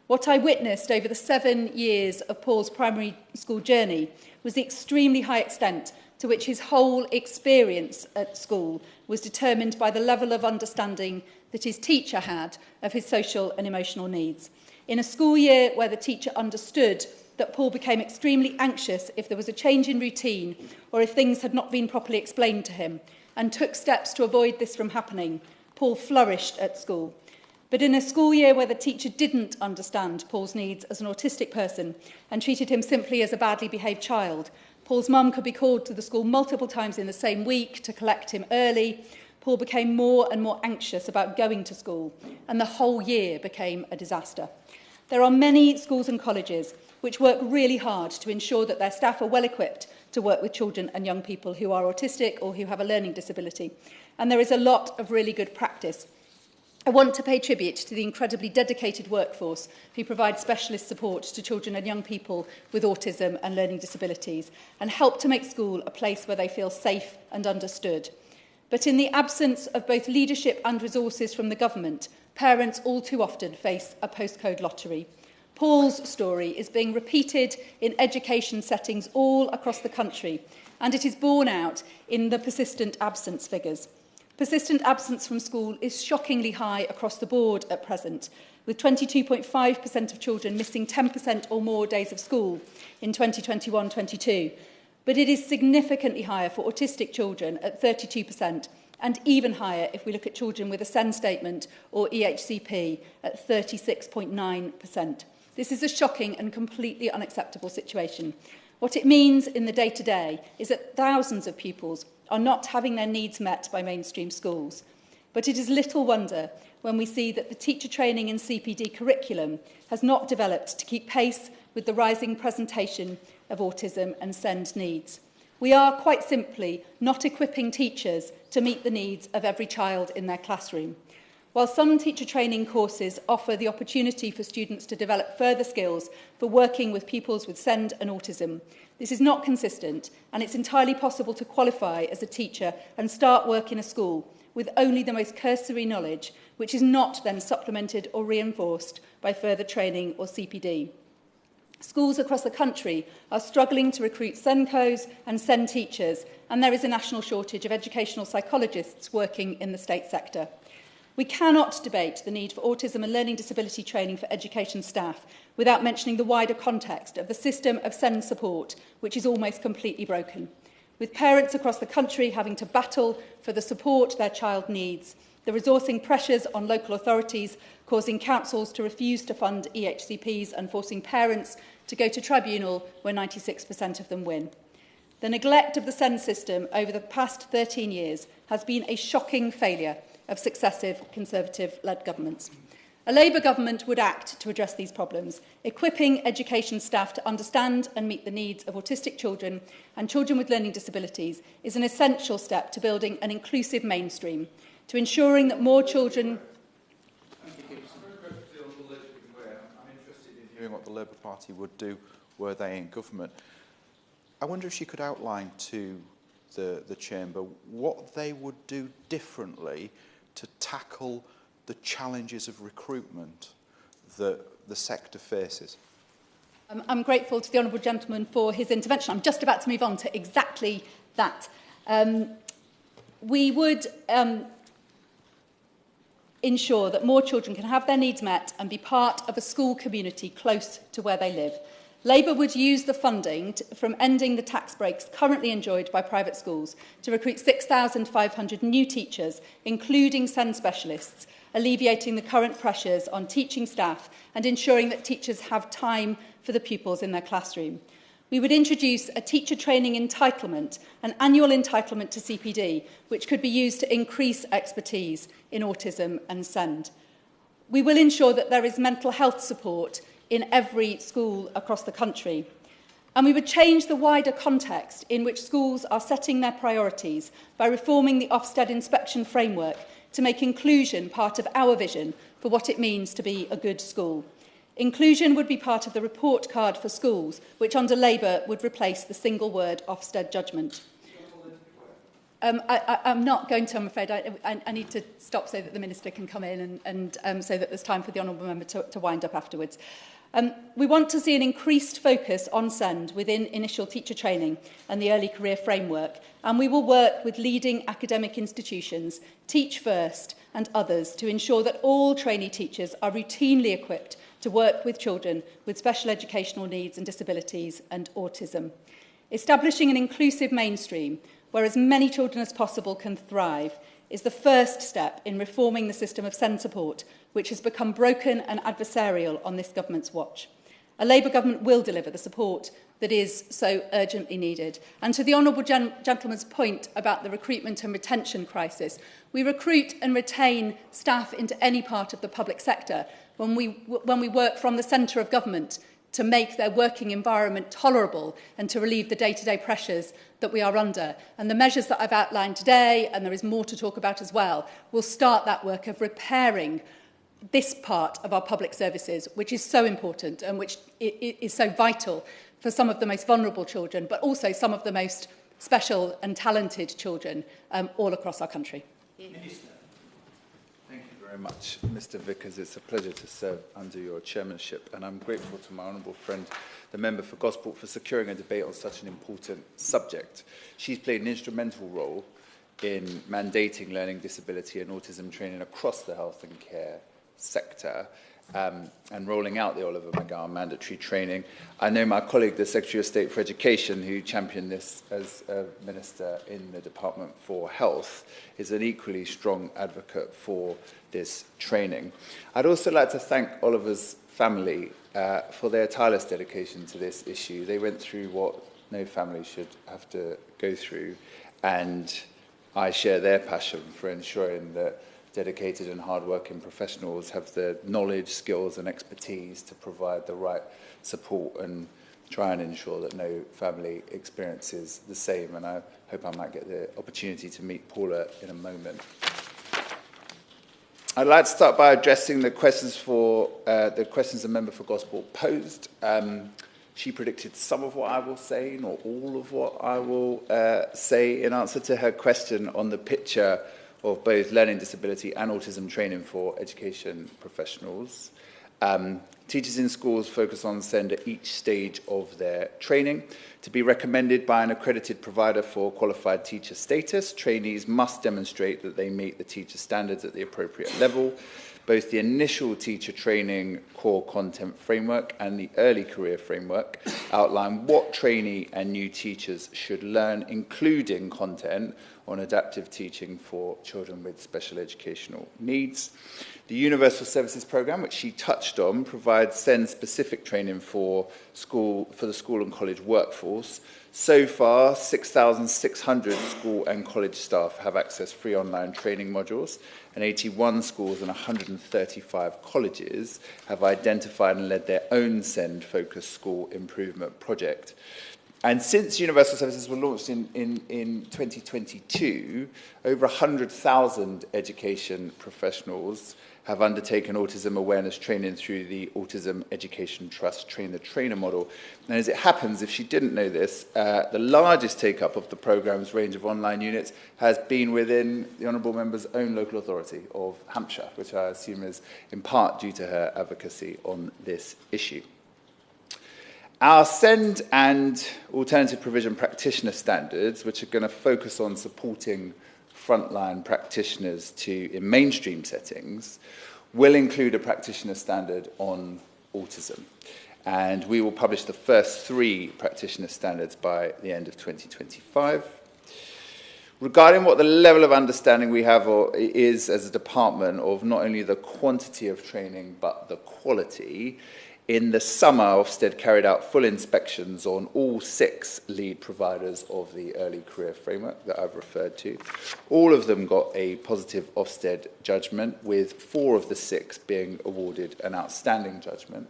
What I witnessed over the 7 years of Paul's primary school journey was the extremely high extent to which his whole experience at school was determined by the level of understanding that his teacher had of his social and emotional needs. In a school year where the teacher understood that Paul became extremely anxious if there was a change in routine or if things had not been properly explained to him, and took steps to avoid this from happening, Paul flourished at school. But in a school year where the teacher didn't understand Paul's needs as an autistic person and treated him simply as a badly behaved child, Paul's mum could be called to the school multiple times in the same week to collect him early. Paul became more and more anxious about going to school, and the whole year became a disaster. There are many schools and colleges which work really hard to ensure that their staff are well equipped to work with children and young people who are autistic or who have a learning disability. And there is a lot of really good practice. I want to pay tribute to the incredibly dedicated workforce who provide specialist support to children and young people with autism and learning disabilities and help to make school a place where they feel safe and understood. But in the absence of both leadership and resources from the government, parents all too often face a postcode lottery. Paul's story is being repeated in education settings all across the country, and it is borne out in the persistent absence figures. Persistent absence from school is shockingly high across the board at present, with 22.5% of children missing 10% or more days of school in 2021-22. But it is significantly higher for autistic children at 32%, and even higher if we look at children with a SEND statement or EHCP at 36.9%. This is a shocking and completely unacceptable situation. What it means in the day-to-day is that thousands of pupils are not having their needs met by mainstream schools. But it is little wonder when we see that the teacher training and CPD curriculum has not developed to keep pace with the rising presentation of autism and SEND needs. We are quite simply not equipping teachers to meet the needs of every child in their classroom. While some teacher training courses offer the opportunity for students to develop further skills for working with pupils with SEND and autism, this is not consistent, and it's entirely possible to qualify as a teacher and start work in a school with only the most cursory knowledge, which is not then supplemented or reinforced by further training or CPD. Schools across the country are struggling to recruit SENCOs and SEND teachers, and there is a national shortage of educational psychologists working in the state sector. We cannot debate the need for autism and learning disability training for education staff without mentioning the wider context of the system of SEND support, which is almost completely broken. With parents across the country having to battle for the support their child needs, the resourcing pressures on local authorities causing councils to refuse to fund EHCPs and forcing parents to go to tribunal where 96% of them win. The neglect of the SEND system over the past 13 years has been a shocking failure of successive Conservative-led governments. A Labour government would act to address these problems, equipping education staff to understand and meet the needs of autistic children and children with learning disabilities is an essential step to building an inclusive mainstream, to ensuring that more children... I'm interested in hearing what the Labour Party would do were they in government. I wonder if she could outline to the Chamber what they would do differently to tackle the challenges of recruitment that the sector faces. I'm grateful to the Honourable Gentleman for his intervention. I'm just about to move on to exactly that. We would ensure that more children can have their needs met and be part of a school community close to where they live. Labour would use the funding from ending the tax breaks currently enjoyed by private schools to recruit 6,500 new teachers, including SEND specialists, alleviating the current pressures on teaching staff and ensuring that teachers have time for the pupils in their classroom. We would introduce a teacher training entitlement, an annual entitlement to CPD, which could be used to increase expertise in autism and SEND. We will ensure that there is mental health support in every school across the country. And we would change the wider context in which schools are setting their priorities by reforming the Ofsted inspection framework to make inclusion part of our vision for what it means to be a good school. Inclusion would be part of the report card for schools, which under Labour would replace the single word Ofsted judgment. I'm not going to, I'm afraid. I need to stop so that the Minister can come in and so that there's time for the Honourable Member to wind up afterwards. We want to see an increased focus on SEND within initial teacher training and the early career framework, and we will work with leading academic institutions, Teach First and others to ensure that all trainee teachers are routinely equipped to work with children with special educational needs and disabilities and autism. Establishing an inclusive mainstream where as many children as possible can thrive is the first step in reforming the system of SEND support, which has become broken and adversarial on this government's watch. A Labour government will deliver the support that is so urgently needed. And to the Honourable Gentleman's point about the recruitment and retention crisis, we recruit and retain staff into any part of the public sector when we work from the centre of government to make their working environment tolerable and to relieve the day-to-day pressures that we are under. And the measures that I've outlined today, and there is more to talk about as well, will start that work of repairing this part of our public services, which is so important and which is so vital for some of the most vulnerable children, but also some of the most special and talented children all across our country. Minister, thank you very very much, Mr. Vickers. It's a pleasure to serve under your chairmanship, and I'm grateful to my honourable friend, the member for Gosport, for securing a debate on such an important subject. She's played an instrumental role in mandating learning disability and autism training across the health and care sector, and rolling out the Oliver McGowan mandatory training. I know my colleague, the Secretary of State for Education, who championed this as a minister in the Department for Health, is an equally strong advocate for this training. I'd also like to thank Oliver's family for their tireless dedication to this issue. They went through what no family should have to go through, and I share their passion for ensuring that dedicated and hard-working professionals have the knowledge, skills and expertise to provide the right support and try and ensure that no family experiences the same. And I hope I might get the opportunity to meet Paula in a moment. I'd like to start by addressing the questions the member for Gosport posed. She predicted some of what I will say, not all of what I will say, in answer to her question on the picture of both learning disability and autism training for education professionals. Teachers in schools focus on SEND at each stage of their training. To be recommended by an accredited provider for qualified teacher status, trainees must demonstrate that they meet the teacher standards at the appropriate level. Both the initial teacher training core content framework and the early career framework outline what trainee and new teachers should learn, including content on adaptive teaching for children with special educational needs. The Universal Services Programme, which she touched on, provides SEND-specific training for the school and college workforce. So far, 6,600 school and college staff have accessed free online training modules, and 81 schools and 135 colleges have identified and led their own SEND-focused school improvement project. And since Universal Services were launched in 2022, over 100,000 education professionals have undertaken autism awareness training through the Autism Education Trust Train the Trainer model. And as it happens, if she didn't know this, the largest take-up of the programme's range of online units has been within the Honourable Member's own local authority of Hampshire, which I assume is in part due to her advocacy on this issue. Our SEND and alternative provision practitioner standards, which are going to focus on supporting frontline practitioners in mainstream settings, will include a practitioner standard on autism. And we will publish the first 3 practitioner standards by the end of 2025. Regarding what the level of understanding we have is as a department of not only the quantity of training but the quality, in the summer, Ofsted carried out full inspections on all 6 lead providers of the early career framework that I've referred to. All of them got a positive Ofsted judgment, with 4 of the 6 being awarded an outstanding judgment.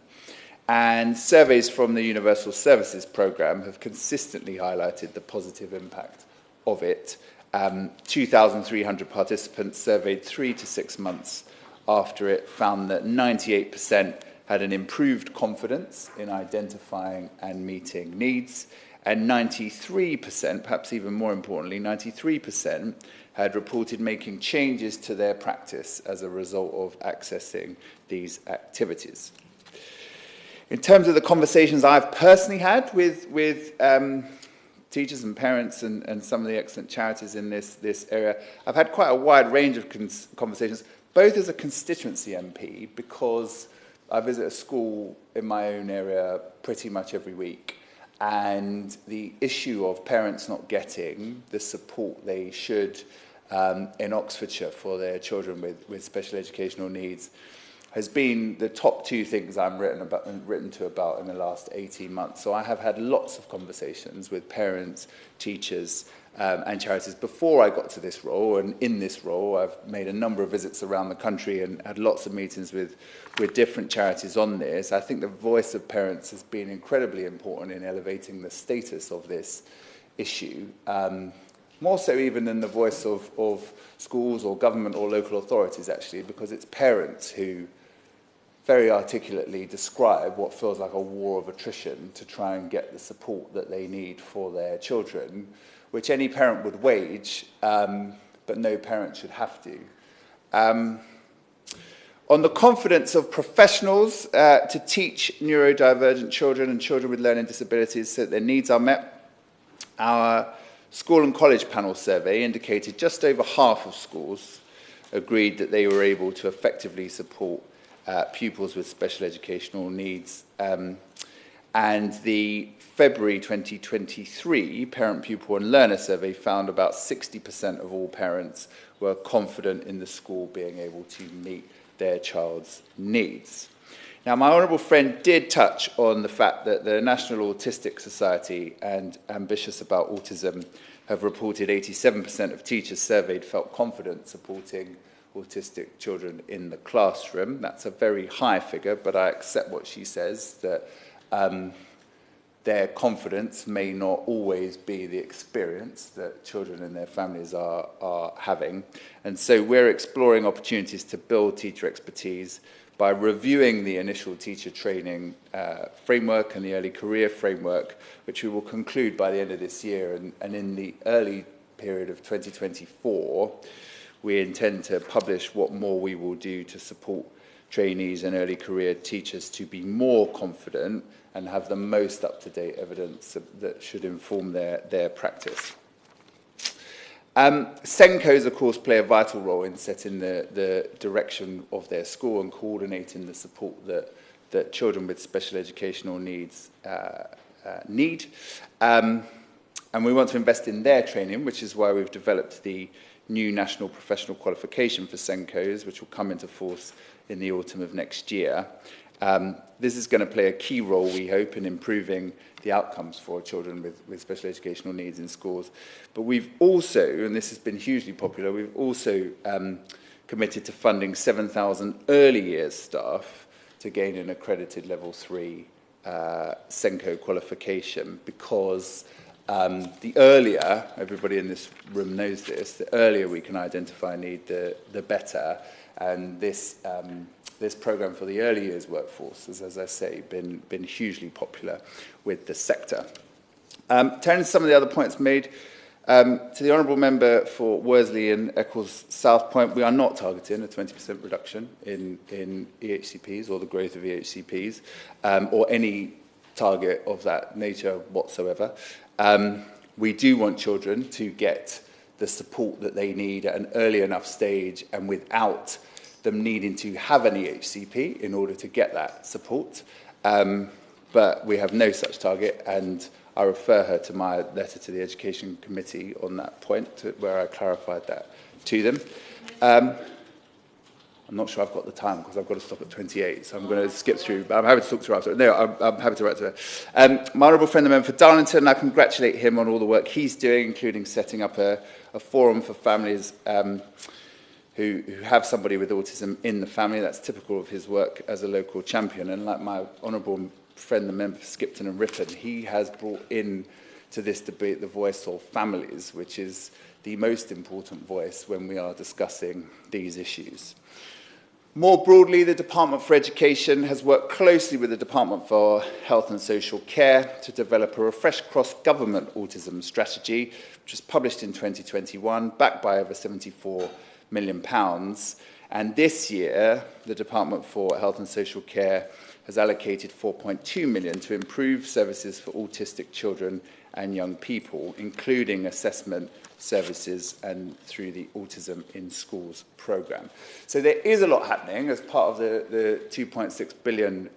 And surveys from the Universal Services Programme have consistently highlighted the positive impact of it. 2,300 participants surveyed 3 to 6 months after it found that 98% had an improved confidence in identifying and meeting needs, and 93%, perhaps even more importantly, 93% had reported making changes to their practice as a result of accessing these activities. In terms of the conversations I've personally had with teachers and parents and some of the excellent charities in this area, I've had quite a wide range of conversations, both as a constituency MP, because I visit a school in my own area pretty much every week, and the issue of parents not getting the support they should in Oxfordshire for their children with special educational needs has been the top 2 things I'm written to about in the last 18 months. So I have had lots of conversations with parents, teachers, and charities before I got to this role, and in this role I've made a number of visits around the country and had lots of meetings with different charities on this. I think the voice of parents has been incredibly important in elevating the status of this issue, more so even than the voice of schools or government or local authorities, actually, because it's parents who very articulately describe what feels like a war of attrition to try and get the support that they need for their children, which any parent would wage, but no parent should have to. On the confidence of professionals to teach neurodivergent children and children with learning disabilities so that their needs are met, our school and college panel survey indicated just over half of schools agreed that they were able to effectively support pupils with special educational needs. And the February 2023 Parent, Pupil and Learner Survey found about 60% of all parents were confident in the school being able to meet their child's needs. Now, my honourable friend did touch on the fact that the National Autistic Society and Ambitious About Autism have reported 87% of teachers surveyed felt confident supporting autistic children in the classroom. That's a very high figure, but I accept what she says, that their confidence may not always be the experience that children and their families are having. And so we're exploring opportunities to build teacher expertise by reviewing the initial teacher training framework and the early career framework, which we will conclude by the end of this year. And in the early period of 2024, we intend to publish what more we will do to support trainees and early career teachers to be more confident and have the most up-to-date evidence that should inform their practice. SENCOs, of course, play a vital role in setting the direction of their school and coordinating the support that children with special educational needs need. And we want to invest in their training, which is why we've developed the new National Professional Qualification for SENCOs, which will come into force in the autumn of next year. This is going to play a key role, we hope, in improving the outcomes for children with special educational needs in schools. But we've also, and this has been hugely popular, we've also committed to funding 7,000 early years staff to gain an accredited level 3 SENCO qualification, because the earlier, everybody in this room knows this, the earlier we can identify need, the better. And this programme for the early years workforce has, as I say, been hugely popular with the sector. Turning to some of the other points made, to the Honourable Member for Worsley and Eccles South Point, we are not targeting a 20% reduction in EHCPs or the growth of EHCPs or any target of that nature whatsoever. We do want children to get the support that they need at an early enough stage and without them needing to have an EHCP in order to get that support. But we have no such target, and I refer her to my letter to the Education Committee on that point, where I clarified that to them. I'm not sure I've got the time because I've got to stop at 28, so I'm going to skip through. But I'm happy to talk to her after. No, I'm happy to write to her. My honourable friend, the member for Darlington, I congratulate him on all the work he's doing, including setting up a forum for families who have somebody with autism in the family. That's typical of his work as a local champion. And like my honourable friend, the member for Skipton and Ripon, he has brought in to this debate the voice of families, which is the most important voice when we are discussing these issues. More broadly, the Department for Education has worked closely with the Department for Health and Social Care to develop a refreshed cross-government autism strategy, which was published in 2021, backed by over £74 million. And this year, the Department for Health and Social Care has allocated £4.2 million to improve services for autistic children and young people, including assessment services and through the Autism in Schools programme. So there is a lot happening as part of the £2.6 billion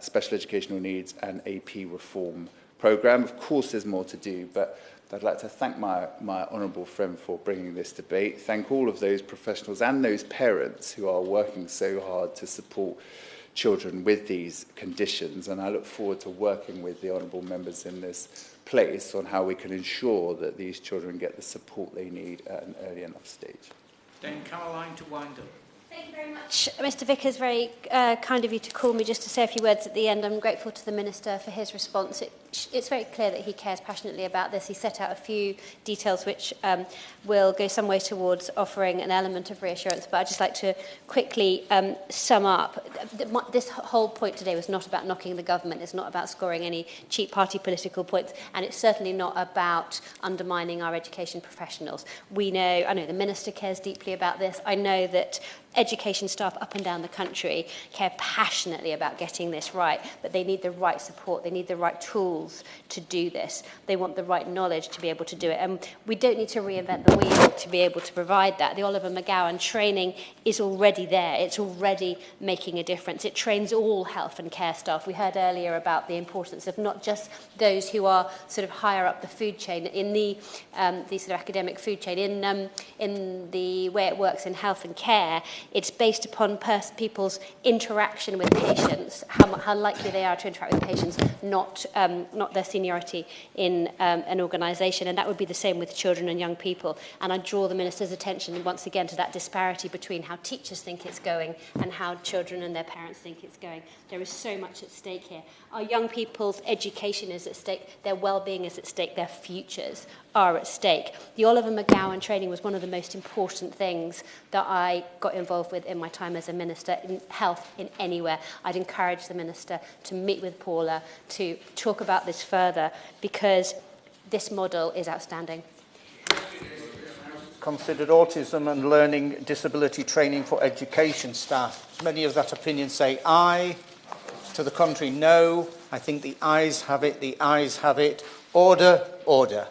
special educational needs and AP reform programme. Of course, there's more to do, but I'd like to thank my honourable friend for bringing this debate, thank all of those professionals and those parents who are working so hard to support children with these conditions, and I look forward to working with the honourable members in this place on how we can ensure that these children get the support they need at an early enough stage. Then Caroline to wind up. Thank you very much, Mr Vickers. Very kind of you to call me just to say a few words at the end. I'm grateful to the Minister for his response. It's very clear that he cares passionately about this. He set out a few details which will go some way towards offering an element of reassurance, but I'd just like to quickly sum up. This whole point today was not about knocking the government. It's not about scoring any cheap party political points, and it's certainly not about undermining our education professionals. I know the Minister cares deeply about this. I know that education staff up and down the country care passionately about getting this right, but they need the right support, they need the right tools to do this. They want the right knowledge to be able to do it. And we don't need to reinvent the wheel to be able to provide that. The Oliver McGowan training is already there. It's already making a difference. It trains all health and care staff. We heard earlier about the importance of not just those who are sort of higher up the food chain, in the sort of academic food chain, in the way it works in health and care. It's based upon people's interaction with patients, how likely they are to interact with patients, not their seniority in an organisation. And that would be the same with children and young people. And I draw the Minister's attention once again to that disparity between how teachers think it's going and how children and their parents think it's going. There is so much at stake here. Our young people's education is at stake, their well-being is at stake, their futures are at stake. The Oliver McGowan training was one of the most important things that I got involved with in my time as a minister in health in anywhere. I'd encourage the minister to meet with Paula to talk about this further, because this model is outstanding. Considered autism and learning disability training for education staff. As many of that opinion say aye. To the contrary, no. I think the ayes have it. The ayes have it. Order, order.